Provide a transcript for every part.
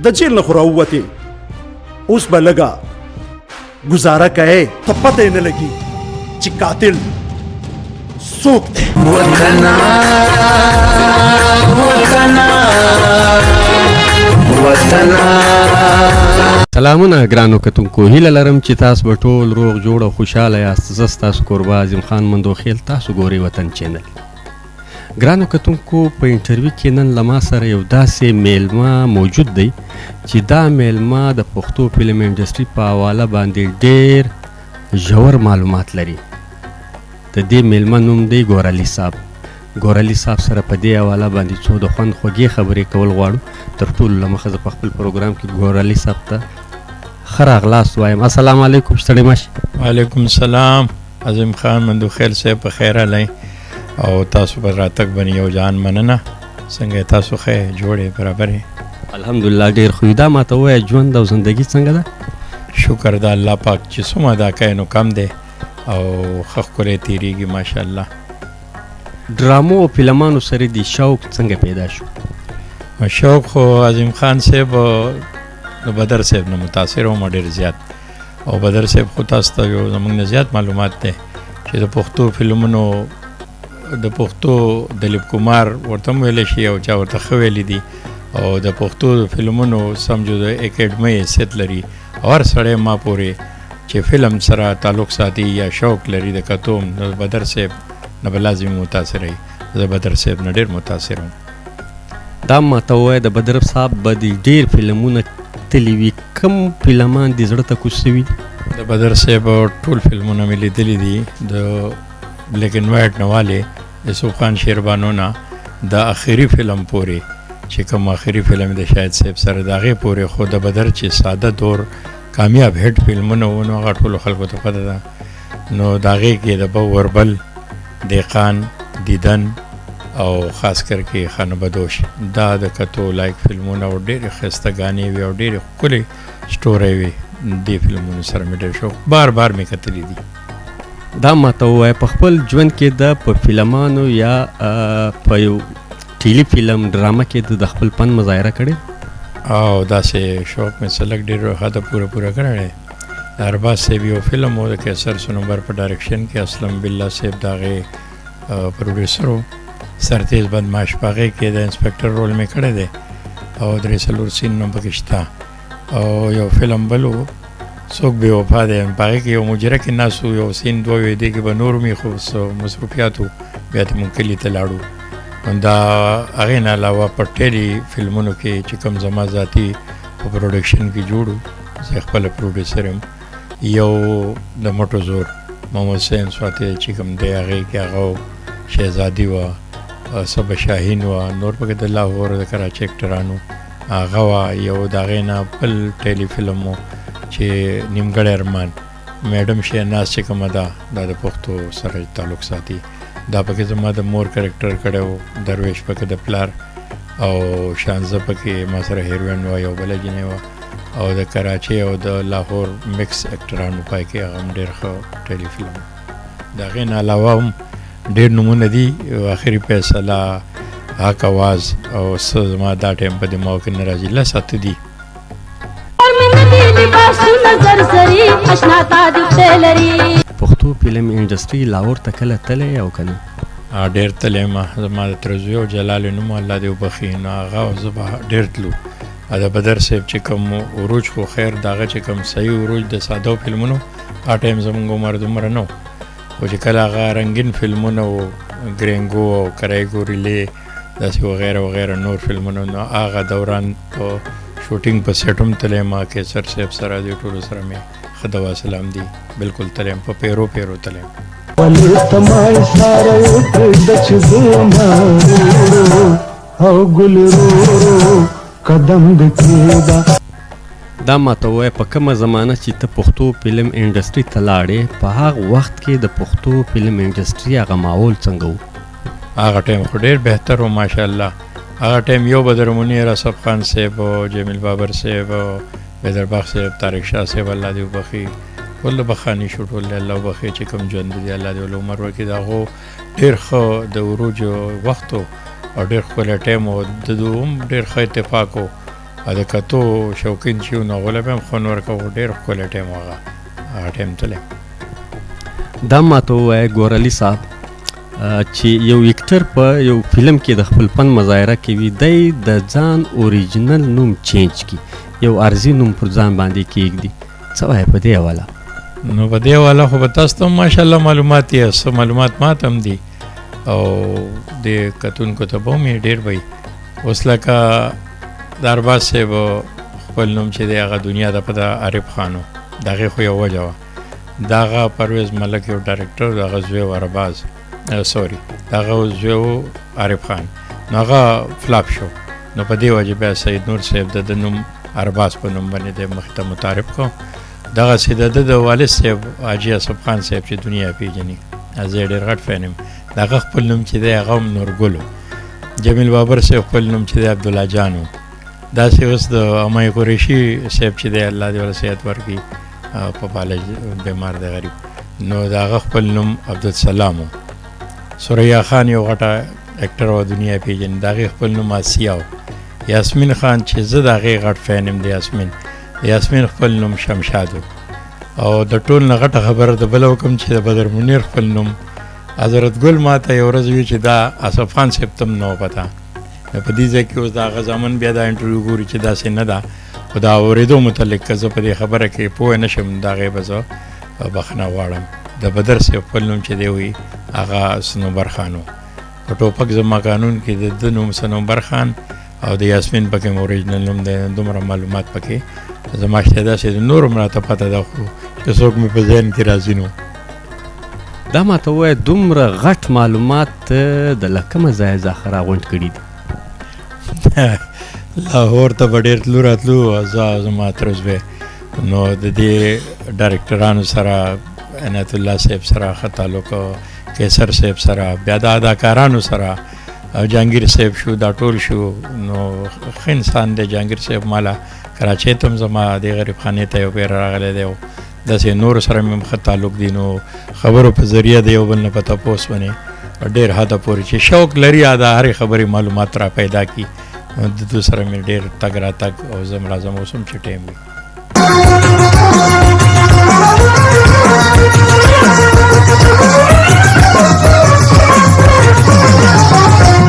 د جیل نه خو راووتې، اوس به لږه ګزاره کوې ته پته یې نه لګي چې قاتل څوک دی. وطنا وطنا وطنا. سلامونه ګرانو کتونکو، هیله لرم چې تاسو به ټول روغ جوړ او خوشحاله یاست. زه ستاسو کوربه اعظم خان مندوخیل، تاسو ګورئ وطن چینل. ګرانو کتونکو، په انټرویو کې نن له ما سره یو داسې میلمه موجود دی چې دا میلمه د پښتو فلم انډسټري په حواله باندې ډېر ژور معلومات لري. د دې میلمه نوم دی ګورالي صاحب. ګورالي صاحب سره په دې حواله باندې څو د خوند خوږې خبرې کول غواړو. تر ټولو له مخه زه په خپل پروګرام کې ګورالي صاحب ته ښه راغلاست وایم. السلام علیکم، ستړی مه شئ. وعلیکم السلام اعظم خان مندوخیل صاحب، په خیر علی او تاسو په راتګ باندې یو جان مننه. څنګه تاسو ښه جوړې برابرې؟ الحمدلله ډېر ښه. دا ماته ووایه ژوند او زندګي څنګه ده؟ شکر د الله پاک چې څومره دا کوي نو کم دی او ښه ښکلی تېرېږي ماشاءالله. ډرامو او فلمانو سره د شوق څنګه پیدا شو؟ شوق خو اعظم خان صاحب د بدر صاحب نه متاثر وم ډېر زیات، او بدر صاحب خو تاسو ته یو زموږ نه زیات معلومات دی چې د پښتو فلمونو د پښتو دلیپ کمار ورته هم ویلی شي او چا ورته ښه ویلی دي، او د پښتو فلمونو سمجھو د اکیډمۍ حیثیت لري. او هر سړی ما پورې چې فلم سره تعلق ساتي یا شوق لري د کتو نو بدر صاحب نه به لازمي متاثر وي. زه بدر صاحب نه ډېر متاثر وم. دا ماته ووایه د بدر صاحب به د ډېر فلمونه تلي وي، کوم فلمان د زړه ته کوز شوي دي؟ د بدر صاحب ټول فلمونه مې لیدلي دي، د بلیک اینډ وایټ نه والې یوسف خان شیربانو نه د آخري فلم پورې چې کوم آخري فلم د شاهد صاحب سره د هغې پورې. خو د بدر چې ساده دور کامیاب هیټ فلمونه وو نو هغه ټولو خلکو ته پته ده. نو د هغې کې د وربل، دیقان، دیدن او خاص کر کې خانه بدوش دا د کتو لایک فلمونه او ډېرې ښایسته ګانې وي او ډېرې ښکلې سټورۍ وي. دې فلمونو سره مې ډېر شوق، بار بار مې کتلي دي. دا ماته ووایه په خپل ژوند کې د په فلمانو یا په یو ټیلی فلم ډرامه کې د خپل فن مظاهره کړې؟ او داسې شوق مې څه لږ ډېر حده پوره کړی دی. د ارباز صاحب یو فلم و د کیسر سنوبر په ډایرکشن کې، اسلم بالله صاحب د هغې پروډیوسر و. سرتیز بدماش په هغې کې د انسپکټر رول مې کړی دی او 3 سین نو پکې شته. او یو فلم بل و څوک بې وفا دی، په هغې کې یو مجره کې ناست و، یو سین دوه وې دې کې به نور مې خو مصروفیات و، بیا ته مونږ کلي ته لاړو. دا هغې نه علاوه په ټیلی فلمونو کې چې کوم زما ذاتي په پروډکشن کې جوړو، زه خپله پروډیوسر یم. یو د مټو زور محمد حسین سواتی چې کوم دی هغې کې هغه شهزادي وه، صبا شاهین وه، نور پکې د لاهور د کراچۍ اکټرانو هغه وه. یو د هغې نه بل ټیلی فلم و چې نیمګړی ارمان، میډم شهناز چې کومه ده دا د پښتو سره تعلق ساتي. دا پکې زما د مور کرکټر کړی و، درویش پکې د پلار، او شانزه پکې ما سره هیروین وه، یو بله جینۍ وه، او د کراچۍ او د لاهور مکس اکټرانو پای کې هغه هم ډېر ښه ټیلی فلم. د هغې نه علاوه هم ډېر نومونه دي، آخري فیصله، حق آواز، او څه زما دا ټایم په دماغ کې نه راځي، 10 اته دي. پښتو فلم انډسټري لاهور ته کله تللی او که نه؟ ډېر تللی یم. زما د تره زوی او جلال نوم الله دې وبخي، نو هغه او زه به ډېر تلو. د بدر صاحب چې کوم عروج خو خیر د هغه چې کوم صحیح عروج د ساده فلمونو هغه ټایم زموږ عمر دومره نه و، خو چې کله هغه رنګین فلمونه و، ګرینګو او کرای ګوریلې داسې وغیره وغیره نور فلمونه، نو هغه دوران په شوټینګ په سیټ هم تللی یم. کیسر صاحب سره دې ټولو سره مې ښه دوا سلام دي، بلکل تللی یم، په پیرو تللی یم. دا ماته ووایه په کومه زمانه چې ته پښتو فلم انډسټري ته لاړې، په هغه وخت کې د پښتو فلم انډسټري هغه ماحول څنګه و؟ هغه ټایم خو ډېر بهتر و ماشاءالله. هغه ټایم یو بدر منیر، اصف خان صاحب او جمیل بابر صاحب او بیدرباغ صاحب، طارق شاه صاحب الله دې وبخي، ټول بخاني شو، ټول الله وبخي چې کوم ژوند دی الله دې ول عمر ورکړي. د هغو ډېر ښه د عروج وخت او ډېر ښکلی ټایم و. د دوی هم ډېر ښه اتفاق و او د کتو شوقین چې نو غوله به خون ورکو ډېر ښکلی ټایم هغه ټایم تللی. دا ماته ووایه ګورالي صاحب چې یو اکټر په یو فلم کې د خپل فن مظاهره کوي دی د ځان اوریجنل نوم چینج کی یو عرضي نوم پر ځان باندې کېږدي، څه وایې په دې حواله؟ نو په دې حواله خو به تاسو ته ماشاءالله معلومات یې څه معلومات ما ته هم دي او د کتونکو ته به هم یې ډېر به وي. اوس لکه د ارباز صاحب خپل نوم چې دی هغه دنیا ته په د عارف خان و، د هغې خو یو وجه وه. د هغه پرویز ملک یو ډایرکټر د هغه زوی و ارباز سوري د هغه زوی و عارف خان، نو هغه فلاپ شو. نو په دې وجه بیا سید نور صاحب د نوم ارباز په نوم باندې د مخې ته متعارف کړو. دغسې د ده د والد صاحب حاجي اصف خان صاحب چې دنیا پیژني، زه یې ډېر غټ فین یم، د هغه خپل نوم چې دی هغه هم نورګل و. جمیل بابر صاحب خپل نوم چې دی عبدالله جان و. داسې اوس د امای قریشي صاحب چې دی الله دې ورته صحت ورکړي په فالج بیمار دی غریب، نو د هغه خپل نوم عبدالسلام و. سوریا خان یو غټه اکټر و دنیا پیژني، د هغې خپل نوم آسیا و. یاسمین خان چې زه د هغې غټ فین یم د یاسمین خپل نوم شمشاد و. او د ټول نه غټه خبره د بله وکړم چې د بدر منیر خپل نوم حضرت ګل ما ته یو ورځ وي چې دا اصف خان صاحب ته هم نه و پته. په دې ځای کې اوس د هغه زامن بیا دا انټرویو ګوري چې داسې نه ده، خو د اورېدو متعلق که زه په دې خبره کې پوه نه شم د هغې به زه بخښنه غواړم. د بدر صاحب خپل نوم چې دی وي هغه صنوبر خان و. په ټوپک زما قانون کې د ده نوم صنوبر خان او د یاسمین پکې م اوریجنل نوم دی. دومره معلومات پکې زما شته داسې د نور هم راته پته ده خو چې څوک مې په ذهن کې راځي نو. دا ماته ووایه دومره غټ معلومات د له کومه ځایه ځاخه راغونډ کړي دي؟ لاهور ته به ډېر تلو راتلو، زما تر زوی نو د دې ډایرکټرانو سره عنایت الله صاحب سره ښه تعلق، کیسر صاحب سره، بیا د اداکارانو سره جهانګیر صاحب شو، دا ټول شو. نو ښه انسان دی جهانګیر صاحب. مالا کراچۍ ته هم زما د غریب خانې ته یو پیر راغلی دی، داسې نورو سره مې هم ښه تعلق دی. نو خبرو په ذریعه د یو بل نه په تپوس باندې ډېر حده پورې چې شوق لري د هرې خبرې معلومات را پیدا کړي. د دو سره مې ډېر تګ راتګ او زم راځم اوس هم چې ټایم وي.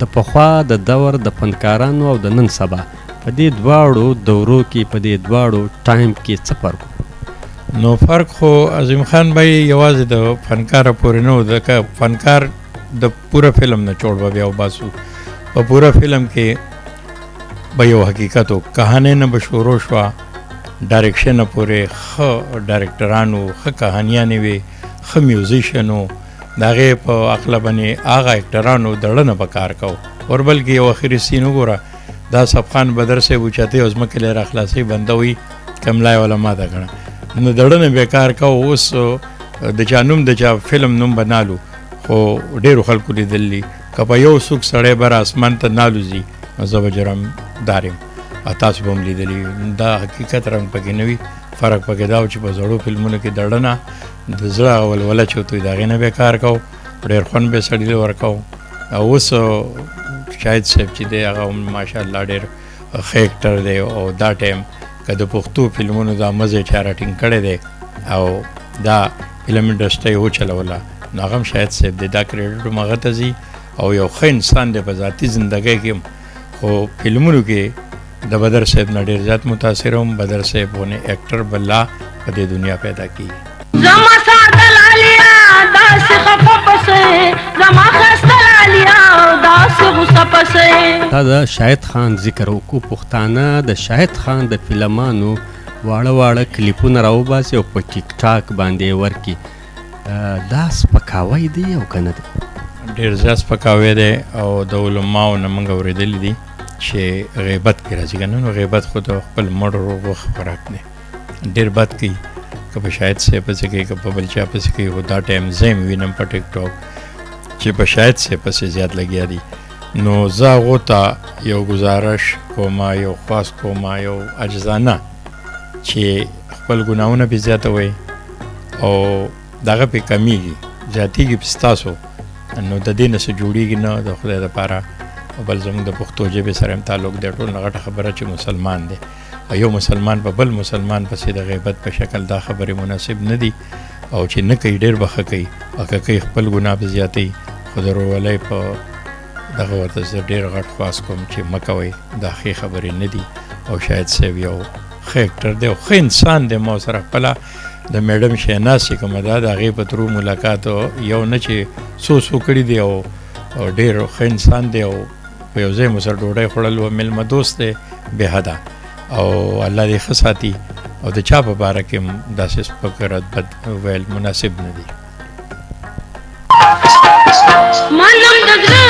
د پخوا د دور د فنکارانو او د نن سبا په دې دواړو دورو کې په دې دواړو ټایم کې څه فرق و؟ نو فرق خو عظیم خان بھائی یوازې د فنکاره پورې نه و، ځکه فنکار د پوره فلم نه چوړ به بیا وباسو. په پوره فلم کې به یو حقیقت و، کهانۍ نه به شروع شوه، ډایرکشن پورې ښه ډایرکټرانو، ښه کهانیانې وې، ښه میوزیشن و. د هغې په عقله باندې هغه اکټرانو دړه نه به کار کو. اور بلکې یو اخري سین وګوره، دا اصف خان بدر صاحب اوچتې او ځمکې له راخلاصۍ بنده وي کملای والا ماته کړه، نو دړه نه به کار کو. اوس د چا نوم د چا فلم نوم به نالو، خو ډېرو خلکو لیدلی که په یو څوک سړی بر اسمان ته نالوځي نو زه به جرمدار یم. تاسو به هم لیدلي، دا حقیقت رنګ پکې نه وي. فرق پکې دا و چې په زړو فلمونو کې دړه نه د زړه ولوله چې وتوي د هغې نه به کار کوو، ډېر خوند به سړي له ورکوو. او اوس شاهد صاحب چې دی هغه هم ماشاءالله ډېر ښه اکټر دی. او دا ټایم که د پښتو فلمونو دا مزې چا راټینګ کړی دی او دا فلم انډسټرۍ وچلوله، نو هغه هم شاهد صاحب دی. دا کریډټ هم هغه ته ځي او یو ښه انسان دی په ذاتي زندګۍ کې هم. خو فلمونو کې د بدر صاحب نه ډېر زیات متاثر هم. بدر صاحب ونه اکټر بله په دې دنیا پیدا کیږي. زما ساتل علیا داسې خفه پسې، زما خستل علیا داسې غصه پسې. دا د شاهد خان ذکر وکړو. پښتانه د شاهد خان د فلمانو واړه واړه کلیپونه راوباسي او په ټیک ټاک باندې ورکړي. دا سپکاوی دی او که نه دی؟ ډېر زیات سپکاوی دی او د علماو نه موږ اورېدلي دي چې غیبت کې راځي که نه. نو غیبت خو د خپل مړ روغ خوراک دی، ډېر بد کوي. که په شاهد صاحب پسې کوي که په بل چا پسې کوي، خو دا ټایم زه یې وینم په ټیک ټاک چې په شاهد صاحب پسې زیات لګیا دي. نو زه هغو ته یو گزارش کومه، یو خواست کومه، یو عجزانه چې خپل ګناهونه پې زیاتوئ او دغه پې کمیږي، زیاتېږي پې ستاسو، نو د دې نه څه جوړېږي نه. د خدای دپاره بل زموږ د پښتو ژبې سره هم تعلق دی. ټول نه غټه خبره چې مسلمان دی، یو مسلمان په بل مسلمان پسې د غیبت په شکل دا خبرې مناسب نه دي، او چې نه کوي ډېر به ښه کوي، او که کوي خپل ګناه به زیاتوي. خو د ورورولۍ په دغه ورته زه ډېر غټ خواست کوم چې مه کوئ، دا ښې خبرې نه دي. او شاید صاحب یو ښه اکټر دی او ښه انسان دی. ما سره خپله د میډم شهناز چې کومه ده د هغې په ترو ملاقات یو نه چې څو کړي دي، او ډېر ښه انسان دی، او په یو ځای مو سره ډوډۍ خوړل و، میلمه دوست دی بې حده، او الله دې ښه ساتي. او د چا په باره کې هم داسې سپک رد بد ویل مناسب نه دي. منم د زړه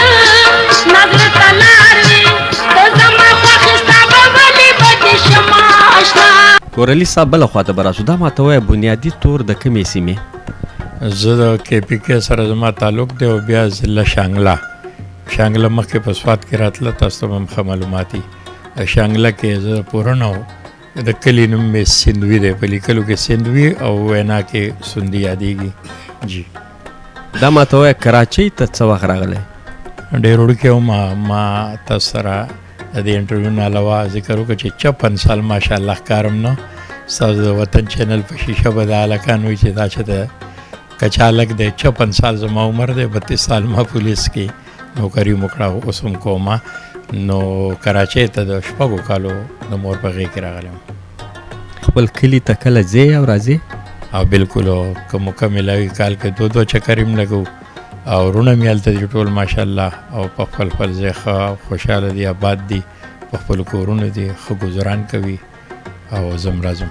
نظر ته لار وي، د زما خوښې ستا به ولې بدې شمه اشنا. کورالي صاحب بله خواته به راسو، دا ماته وایه بنیادي طور د کومې سیمې؟ زه د KPK سره زما تعلق دی، او بیا ضلع شانګله مخکې په سوات کې راتله، تاسو ته به هم ښه معلومات وي. شانګله کې زه پورنه و، د کلي نوم مې سندوي دی، په لیکلو کې سندوي او وینا کې سندي یادېږي. جی دا ماته وایه کراچۍ ته څه وخت راغلی؟ ډېر وړوکی وم. ما تاسو سره د دې انټرویو نه علاوه ذکر وکړه چې 56 سال ماشاءالله ښکارم نه. ستاسو د وطن چینل په شیشه به د هلکان وایي چې دا چې د کچالک دی. 56 سال زما عمر دی، 32 سال ما پولیس کې نوکري وکړه، اوس هم کومه. نو کراچۍ ته د 6 کالو د مور په غېږ کې راغلی وم. خپل کلي ته کله ځې او راځې؟ او بالکل، که موقع میلاوي کال کې 2 چکرې هم لګو، او وروڼه مې هلته دي ټول ماشاءالله، او په خپل ځای ښه خوشحاله دي، آباد دي، په خپلو کورونو دي، ښه ګذران کوي، او زه هم راځم.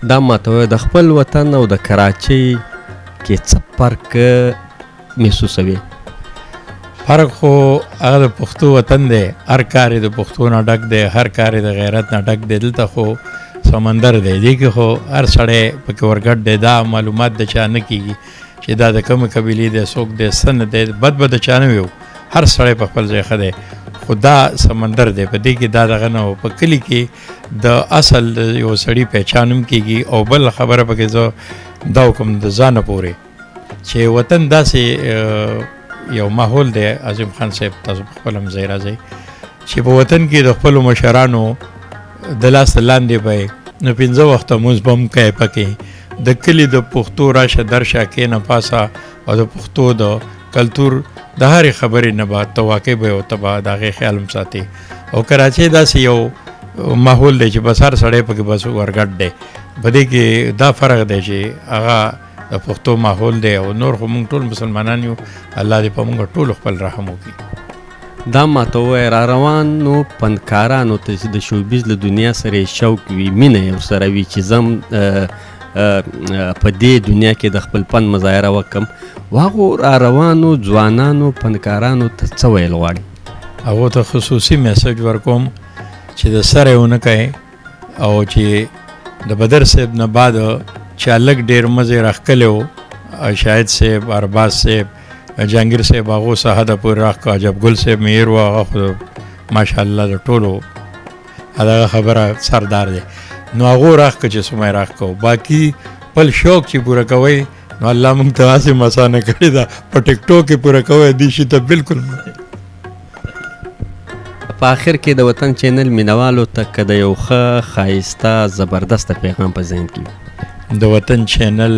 دا ماته وایه د خپل وطن او د کراچۍ کې څه فرق محسوسوي؟ فرق خو هغه د پښتو وطن دی، هر کار یې د پښتو نه ډک دی، هر کار یې د غیرت نه ډک دی. دلته خو سمندر دی، دې کې خو هر سړی پکې ورګډ دی. دا معلومات د چا نه کېږي چې دا د کومې قبیلې دی، څوک دی، څه نه دی، بد د چا نه وي. هر سړی په خپل ځای ښه دی، خو دا سمندر دی، په دې کې دا دغه نه و. په کلي کې د اصل یو سړي پہچان هم کېږي. او بل خبره پکې زه دا وکړم د ځانه پورې چې وطن داسې یو ماحول دی. عظیم خان صاحب تاسو په خپل هم ځای راځئ چې په وطن کې د خپلو مشرانو د لاس لاندې به نو 5 وخته مونځ به هم کوې پکې. د کلي د پښتو راشه درشه کښېنه پاسه، او د پښتو د کلتور د هرې خبرې نه به ته واقع به او ته به د هغې خیال هم ساتې. او کراچۍ داسې یو ماحول دی چې بس هر سړی پکې بس ورګډ دی. په دې کې دا فرق دی چې هغه د پښتو ماحول دی، او نور خو موږ ټول مسلمانان یو، الله دې په موږ ټولو خپل رحم وکړي. دا ماته ووایه را روانو فنکارانو ته چې د شوبیز له دنیا سره یې شوق وي، مینه یې ورسره وي چې زم په دې دنیا کې د خپل فن مظاهره وکړم، هغو را روانو ځوانانو فنکارانو ته څه ویل غواړي؟ هغو ته خصوصي میسج ورکوم چې د سره یې ونه کوئ، او چې د بدر صاحب نه بعد چا لږ ډېر مزې راښکلی و، شاهد صاحب، ارباز صاحب، جهانګیر صاحب هغو سهده پورې راښکه، عجب ګل صاحب میر و، هغه خو ماشاءالله د ټولو هغه خبره سردار دی. نو هغو راښکه چې څومره یې راښکه. باقي خپل شوق چې پوره کوئ نو الله موږ ته هسې مسانه کړې ده، په ټیک ټوک کې پوره کوئ دې شي ته بالکل. په آخر کې د وطن چینل مینوالو ته که د یو ښه ښایسته زبردسته پیغام په ذهن کې د وطن چینل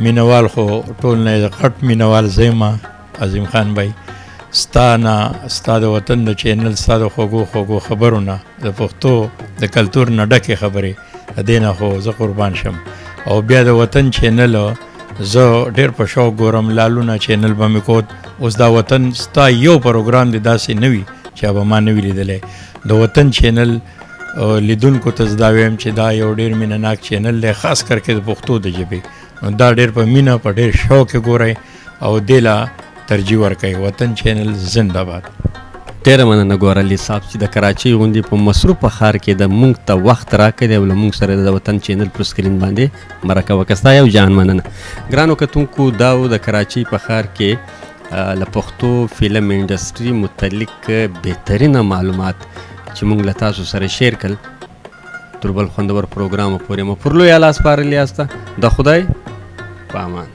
مینوال خو ټول نه غټ مینوال زه یم عظیم خان بھائی، ستا نه، ستا د وطن د چینل، ستا د خوږو خبرو نه، د پښتو د کلتور نه ډکې خبرې، د دې نه خو زه قربان شم. او بیا د وطن چینل زه ډېر په شوق ګورم، لالونه چینل به مې کود. اوس دا وطن ستا یو پروګرام دی داسې نه وي چې به ما نه وي لیدلی. د وطن چینل لیدونکو ته زه دا وایم چې دا یو ډېر مینه ناک چینل دی، خاص کر کې د پښتو د ژبې. نو دا ډېر په مینه، په ډېر شوق یې ګورئ او دې له ترجیح ورکوئ. وطن چینل زنده باد. ډېره مننه ګورالي صاحب چې د کراچۍ غوندې په مصروفه ښار کې د موږ ته وخت راکړی او له موږ سره د وطن چینل پر سکرین باندې مرکه وکړه. ستا یو جان مننه. ګرانو کتونکو، دا و د کراچۍ په ښار کې له پښتو فلم انډسټري متعلق بهترینه معلومات چې موږ له تاسو سره شیر کړل. تر بل خوندور پروګرامه پورې مو پر لوی الله سپارلي یاسته. د خدای په امان.